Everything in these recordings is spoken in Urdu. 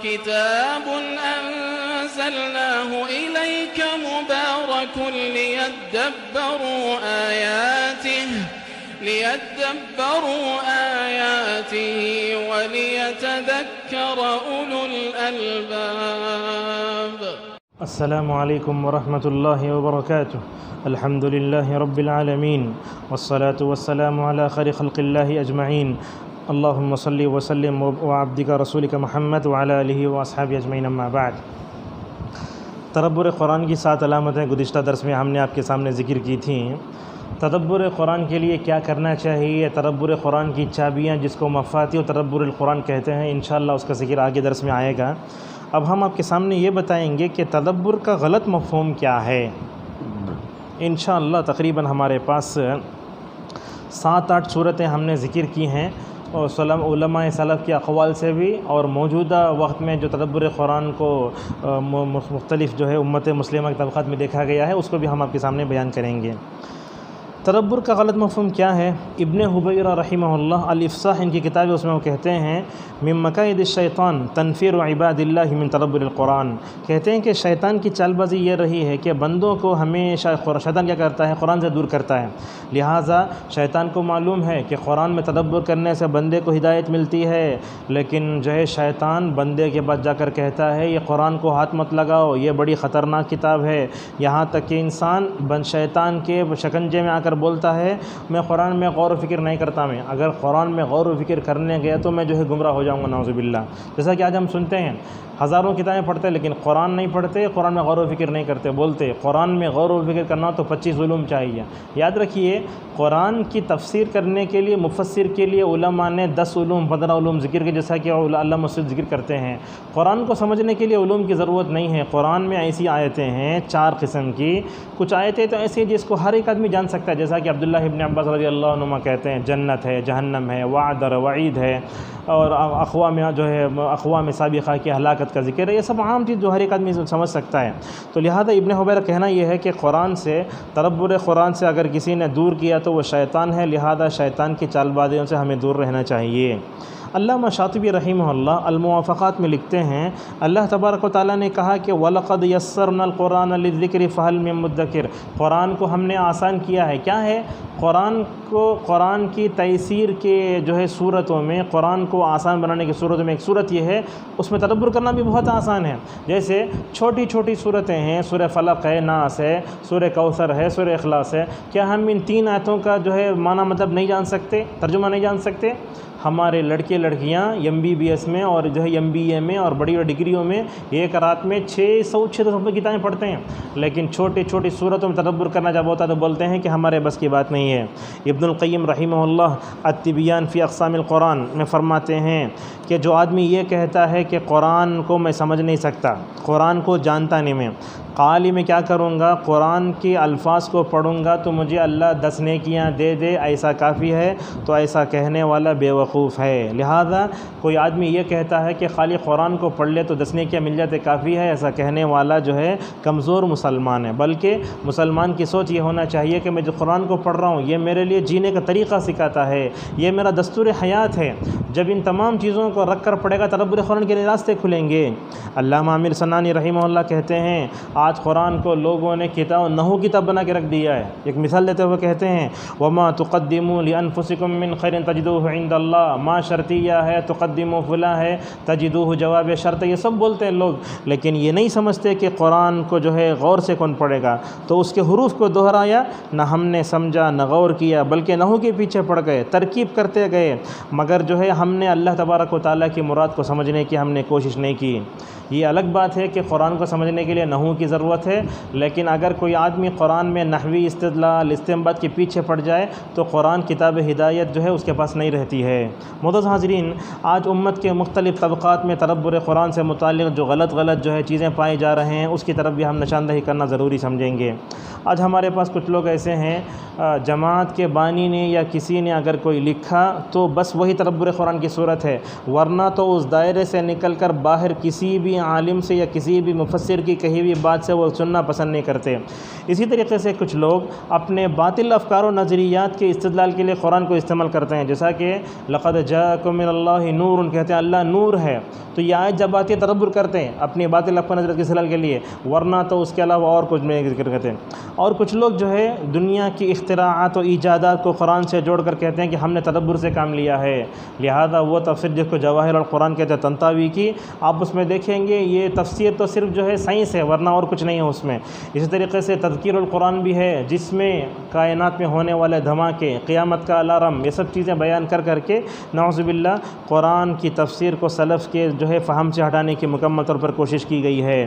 كتاب أنزلناه إليك مبارك ليدبروا آياته وليتذكر أولو الألباب. السلام علیکم ورحمۃ اللہ وبرکاتہ. الحمد للہ رب العالمین والصلاة والسلام علی خیر خلق اللہ اجمعین. اللہم صلی وسلم وعبدک رسولک محمد وعلی آلہ واصحابہ اجمعین. اما بعد. تدبر قرآن کی 7 علامتیں گزشتہ درس میں ہم نے آپ کے سامنے ذکر کی تھیں. تدبر قرآن کے لیے کیا کرنا چاہیے، تدبر قرآن کی چابیاں جس کو مفاتیح تدبر القرآن کہتے ہیں، انشاءاللہ اس کا ذکر آگے درس میں آئے گا. اب ہم آپ کے سامنے یہ بتائیں گے کہ تدبر کا غلط مفہوم کیا ہے. انشاءاللہ تقریباً ہمارے پاس 7-8 صورتیں ہم نے ذکر کی ہیں، اور علماء سلف کے اقوال سے بھی، اور موجودہ وقت میں جو تدبر قرآن کو مختلف جو ہے امت مسلمہ کے طبقات میں دیکھا گیا ہے، اس کو بھی ہم آپ کے سامنے بیان کریں گے. تدبر کا غلط مفہوم کیا ہے؟ ابن حبیرہ رحمہ اللہ الافصاح ان کی کتاب ہے، اس میں وہ کہتے ہیں من مکائد الشیطان تنفیر عباد اللہ من تدبر القرآن. کہتے ہیں کہ شیطان کی چال بازی یہ رہی ہے کہ بندوں کو ہمیشہ شیطان کیا کرتا ہے، قرآن سے دور کرتا ہے. لہٰذا شیطان کو معلوم ہے کہ قرآن میں تدبر کرنے سے بندے کو ہدایت ملتی ہے، لیکن جو ہے شیطان بندے کے بعد جا کر کہتا ہے یہ قرآن کو ہاتھ مت لگاؤ، یہ بڑی خطرناک کتاب ہے. یہاں تک کہ انسان شیطان کے شکنجے میں آ کر بولتا ہے میں قرآن میں غور و فکر نہیں کرتا. میں اگر قرآن میں غور و فکر کرنے گیا تو میں جو ہے گمراہ ہو جاؤں گا، نعوذ باللہ. جیسا کہ آج ہم سنتے ہیں ہزاروں کتابیں پڑھتے ہیں لیکن قرآن نہیں پڑھتے، قرآن میں غور و فکر نہیں کرتے. بولتے قرآن میں غور و فکر کرنا تو 25 علوم چاہیے. یاد رکھیے قرآن کی تفسیر کرنے کے لیے، مفسر کے لیے علماء نے 10 علوم 15 علوم ذکر کے، جیسا کہ علامہ مسعود ذکر کرتے ہیں. قرآن کو سمجھنے کے لیے علوم کی ضرورت نہیں ہے. قرآن میں ایسی آیتیں ہیں 4 قسم کی. کچھ آیتیں تو ایسی ہیں جس کو ہر ایک آدمی جان سکتا ہے، جیسا کہ عبداللہ ابن عباس رضی اللہ عنہما کہتے ہیں جنت ہے، جہنم ہے، وعد اور وعید ہے، اور اقوام جو ہے اقوام سابقہ کی ہلاکت کا ذکر ہے. یہ سب عام چیز جو ہر ایک آدمی سمجھ سکتا ہے. تو لہذا ابن حبیرہ کہنا یہ ہے کہ قرآن سے، تدبر قرآن سے اگر کسی نے دور کیا تو وہ شیطان ہے. لہذا شیطان کی چال بازیوں سے ہمیں دور رہنا چاہیے. علامہ شاطبی رحمہ اللہ الموافقات میں لکھتے ہیں اللہ تبارک و تعالیٰ نے کہا کہ وَلَقَدْ يَسَّرْنَا الْقُرْآنَ لِلذِّكْرِ فَهَلْ مِن مُدَّكِرٍ. قرآن کو ہم نے آسان کیا ہے. کیا ہے قرآن کو؟ قرآن کی تیسیر کے جو ہے صورتوں میں، قرآن کو آسان بنانے کی صورتوں میں ایک صورت یہ ہے، اس میں تدبر کرنا بھی بہت آسان ہے. جیسے چھوٹی چھوٹی صورتیں ہیں، سورہ فلق ہے، ناس ہے، سورہ کوثر ہے، سورہ اخلاص ہے. کیا ہم ان 3 آیتوں کا جو ہے معنی مطلب نہیں جان سکتے، ترجمہ نہیں جان سکتے؟ ہمارے لڑکے لڑکیاں MBBS میں اور جو ہے MBA میں اور بڑی بڑی ڈگریوں میں ایک رات میں 600 کتابیں پڑھتے ہیں، لیکن چھوٹی چھوٹی صورتوں میں تدبر کرنا جب ہوتا ہے تو بولتے ہیں کہ ہمارے بس کی بات نہیں ہے. ابن القیم رحمہ اللہ التبیان فی اقسام القرآن میں فرماتے ہیں کہ جو آدمی یہ کہتا ہے کہ قرآن کو میں سمجھ نہیں سکتا، قرآن کو جانتا نہیں، میں قالی میں کیا کروں گا، قرآن کے الفاظ کو پڑھوں گا تو مجھے اللہ 10 نیکیاں دے دے ایسا کافی ہے، تو ایسا کہنے والا بے وقوف ہے. لہذا کوئی آدمی یہ کہتا ہے کہ خالی قرآن کو پڑھ لے تو 10 نیکیاں مل جاتے کافی ہے، ایسا کہنے والا جو ہے کمزور مسلمان ہے. بلکہ مسلمان کی سوچ یہ ہونا چاہیے کہ میں جو قرآن کو پڑھ رہا ہوں یہ میرے لیے جینے کا طریقہ سکھاتا ہے، یہ میرا دستور حیات ہے. جب ان تمام چیزوں کو رکھ کر پڑھے گا تدبر قرآن کے لیے راستے کھلیں گے. علامہ عامر سنانی رحمہ اللہ کہتے ہیں آج قرآن کو لوگوں نے نحو کتاب بنا کے رکھ دیا ہے. ایک مثال دیتے ہوئے کہتے ہیں وما تقدموا لانفسکم من خیر تجدوه عند اللہ. ما شرطیہ ہے، تقدموا فلاں ہے، تجدوه جواب شرط، یہ سب بولتے ہیں لوگ، لیکن یہ نہیں سمجھتے کہ قرآن کو جو ہے غور سے کون پڑھے گا. تو اس کے حروف کو دہرایا، نہ ہم نے سمجھا نہ غور کیا، بلکہ نحو کے پیچھے پڑ گئے، ترکیب کرتے گئے، مگر جو ہے ہم نے اللہ تبارک و تعالیٰ کی مراد کو سمجھنے کی ہم نے کوشش نہیں کی. یہ الگ بات ہے کہ قرآن کو سمجھنے کے لیے نحو کی ضرورت ہے، لیکن اگر کوئی آدمی قرآن میں نحوی استدلال استنباط کے پیچھے پڑ جائے تو قرآن کتاب ہدایت جو ہے اس کے پاس نہیں رہتی ہے. معزز حاضرین، آج امت کے مختلف طبقات میں تدبر قرآن سے متعلق جو غلط جو ہے چیزیں پائے جا رہے ہیں اس کی طرف بھی ہم نشاندہی کرنا ضروری سمجھیں گے. آج ہمارے پاس کچھ لوگ ایسے ہیں، جماعت کے بانی نے یا کسی نے اگر کوئی لکھا تو بس وہی تدبر قرآن کی صورت ہے، ورنہ تو اس دائرے سے نکل کر باہر کسی بھی عالم سے یا کسی بھی مفسر کی کہی ہوئی بات بات سے وہ سننا پسند نہیں کرتے۔ اسی طریقے سے کچھ لوگ اپنے باطل افکار و نظریات کے استدلال کے لیے قرآن کو استعمال کرتے ہیں، جیسا کہ لقد جاءکم من اللہ نور، کہتے ہیں اللہ نور ہے، تو یہ آیت جب آتی ہے تدبر کرتے ہیں اپنی باطل افکار و نظریات کے استدلال کے لیے، ورنہ تو اس کے علاوہ اور کچھ نہیں ذکر کرتے ہیں۔ اور کچھ لوگ جو ہے دنیا کی اختراعات و ایجادات کو قرآن سے جوڑ کر کہتے ہیں کہ ہم نے تدبر سے کام لیا ہے، لہذا وہ تفسیر جس کو جواہر القرآن کہتے ہیں طنطاوی کی، آپ اس میں دیکھیں گے یہ تفسیر تو صرف جو ہے سائنس ہے، ورنہ اور کچھ نہیں ہے اس میں۔ اسی طریقے سے تذکیر القرآن بھی ہے، جس میں کائنات میں ہونے والے دھماکے، قیامت کا الارم، یہ سب چیزیں بیان کر کر کے نعوذ باللہ قرآن کی تفسیر کو سلف کے جو ہے فہم سے ہٹانے کی مکمل طور پر کوشش کی گئی ہے۔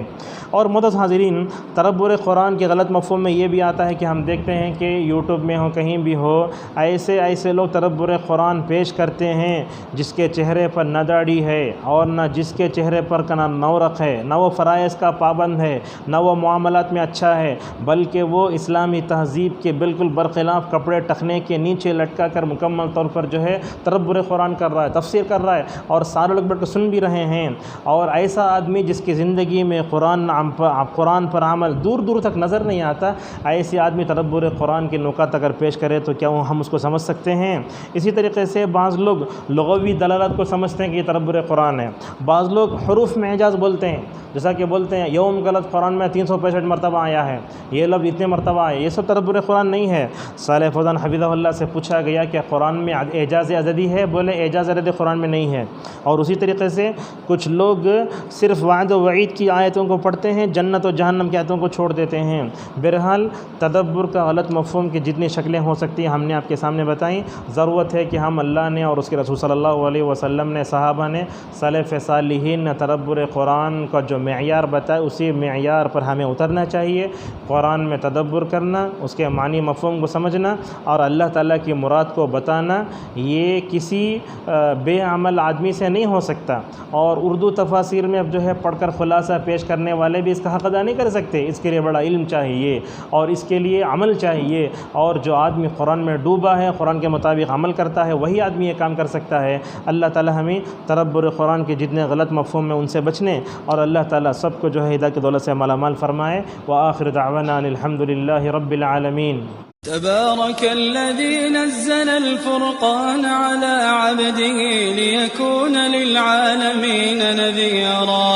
اور معزز حاضرین، تدبر قرآن کے غلط مفہوم میں یہ بھی آتا ہے کہ ہم دیکھتے ہیں کہ یوٹیوب میں ہو کہیں بھی ہو، ایسے لوگ تدبر قرآن پیش کرتے ہیں جس کے چہرے پر نہ داڑھی ہے اور نہ جس کے چہرے پر کا نہ نورق ہے، نہ وہ فرائض کا پابند ہے، نہ وہ معاملات میں اچھا ہے، بلکہ وہ اسلامی تہذیب کے بالکل برخلاف کپڑے ٹخنے کے نیچے لٹکا کر مکمل طور پر جو ہے تدبر قرآن کر رہا ہے، تفسیر کر رہا ہے، اور سارے لوگ بیٹھ کر سن بھی رہے ہیں۔ اور ایسا آدمی جس کی زندگی میں قرآن پر عمل دور دور تک نظر نہیں آتا، ایسے آدمی تدبر قرآن کے نکات اگر پیش کرے تو کیا ہم اس کو سمجھ سکتے ہیں؟ اسی طریقے سے بعض لوگ لغوی دلالت کو سمجھتے ہیں کہ یہ تدبر قرآن ہے۔ بعض لوگ حروف میں اعجاز بولتے ہیں، جیسا کہ بولتے ہیں یوم غلط قرآن میں 365 مرتبہ آیا ہے، یہ لفظ اتنے مرتبہ آئے، یہ سب تدبر قرآن نہیں ہے۔ صالح فوزان حفظہ اللہ سے پوچھا گیا کہ قرآن میں اعجاز عددی ہے؟ بولے اعجاز عددی قرآن میں نہیں ہے۔ اور اسی طریقے سے کچھ لوگ صرف وعد و وعید کی آیتوں کو پڑھتے ہیں، جنت و جہنم کی آیتوں کو چھوڑ دیتے ہیں۔ بہرحال تدبر کا غلط مفہوم کی جتنی شکلیں ہو سکتی ہیں ہم نے آپ کے سامنے بتائیں۔ ضرورت ہے کہ ہم اللہ نے اور اس کے رسول صلی اللہ علیہ وسلم نے، صحابہ نے، سلف صالحین نے تدبر قرآن کا جو معیار بتایا اسی معیار پر ہمیں اترنا چاہیے۔ قرآن میں تدبر کرنا، اس کے معنی مفہوم کو سمجھنا اور اللہ تعالیٰ کی مراد کو بتانا، یہ کسی بے عمل آدمی سے نہیں ہو سکتا۔ اور اردو تفاسیر میں اب جو ہے پڑھ کر خلاصہ پیش کرنے والے بھی اس کا حق ادا نہیں کر سکتے، اس کے لیے بڑا علم چاہیے اور اس کے لیے عمل چاہیے، اور جو آدمی قرآن میں ڈوبا ہے، قرآن کے مطابق عمل کرتا ہے، وہی آدمی یہ کام کر سکتا ہے۔ اللہ تعالیٰ ہمیں تدبر قرآن کے جتنے غلط مفہوم میں ان سے بچنے، اور اللہ تعالیٰ سب کو جو ہے ہدایت کی دولت سے مالا مال فرمائے۔ وآخر دعوانا ان الحمد للہ رب العالمین۔ تبارك الذي نزل الفرقان على عبده ليكون للعالمين نذيرا